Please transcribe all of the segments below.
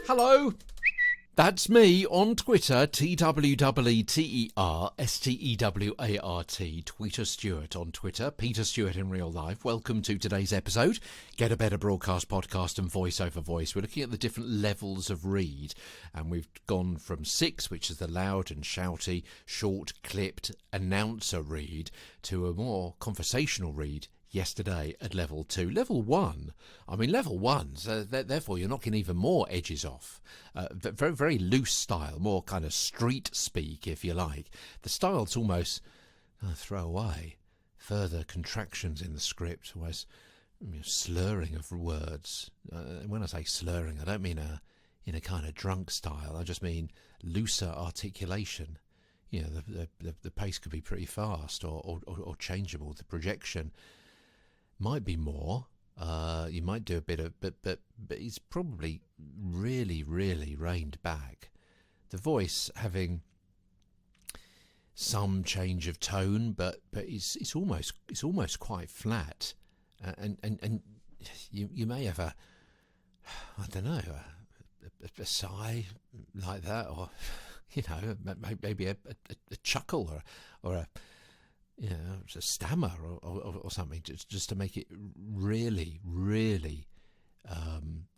Hello, that's me on Twitter, TWEETERSTEWART, Tweeter Stewart on Twitter, Peter Stewart in real life. Welcome to today's episode, Get a Better Broadcast Podcast and Voice Over Voice. We're looking at the different levels of read, and we've gone from 6, which is the loud and shouty, short, clipped announcer read, to a more conversational read yesterday at level 2. Level 1, so therefore you're knocking even more edges off. Very, very loose style, more kind of street speak, if you like. The style's almost throwaway. Further contractions in the script, whereas slurring of words. When I say slurring, I don't mean in a kind of drunk style. I just mean looser articulation. You know, the pace could be pretty fast or changeable. The projection might be more. You might do a bit of, but it's probably really, really reined back. The voice having some change of tone, but it's almost quite flat, and you may have a sigh like that, or maybe a chuckle or a a stammer or something, just to make it really, really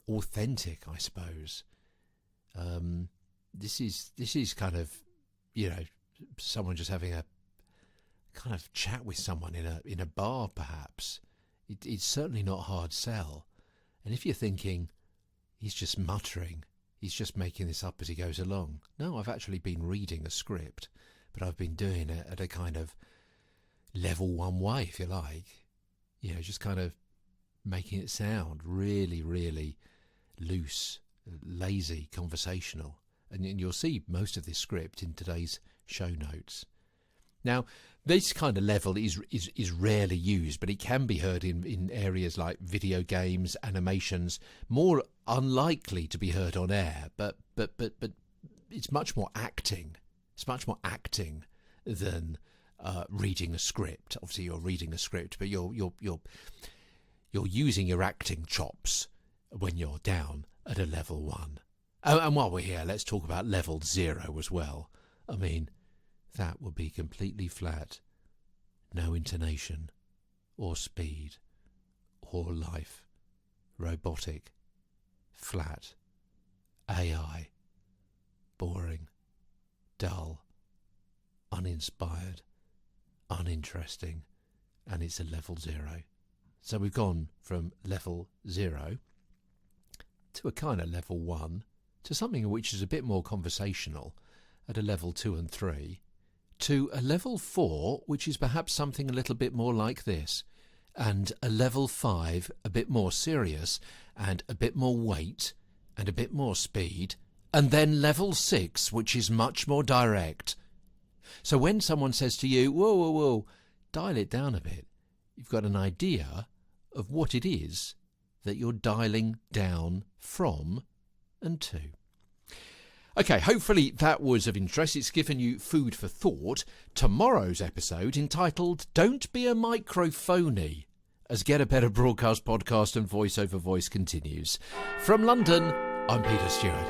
authentic, I suppose. This is kind of, someone just having a kind of chat with someone in a bar, perhaps. It's certainly not a hard sell. And if you're thinking, he's just muttering, he's just making this up as he goes along. No, I've actually been reading a script, but I've been doing it at a kind of level 1 way, if you like, just kind of making it sound really, really loose, lazy, conversational. And you'll see most of this script in today's show notes. Now, this kind of level is rarely used, but it can be heard in areas like video games, animations, more unlikely to be heard on air, but it's much more acting. It's much more acting than reading a script. Obviously, you're reading a script, but you're using your acting chops when you're down at a level 1. And while we're here, let's talk about level 0 as well. I mean, that would be completely flat, no intonation, or speed, or life. Robotic, flat, AI, boring, dull, uninspired, uninteresting, and it's a level 0. So we've gone from level 0 to a kind of level 1 to something which is a bit more conversational at a level 2 and 3 to a level 4, which is perhaps something a little bit more like this, and a level 5 a bit more serious and a bit more weight and a bit more speed, and then level 6, which is much more direct. So when someone says to you, whoa, dial it down a bit, you've got an idea of what it is that you're dialing down from and to. Okay, hopefully that was of interest. It's given you food for thought. Tomorrow's episode, entitled Don't Be a Microphony, as Get a Better Broadcast Podcast and Voice Over Voice continues. From London, I'm Peter Stewart.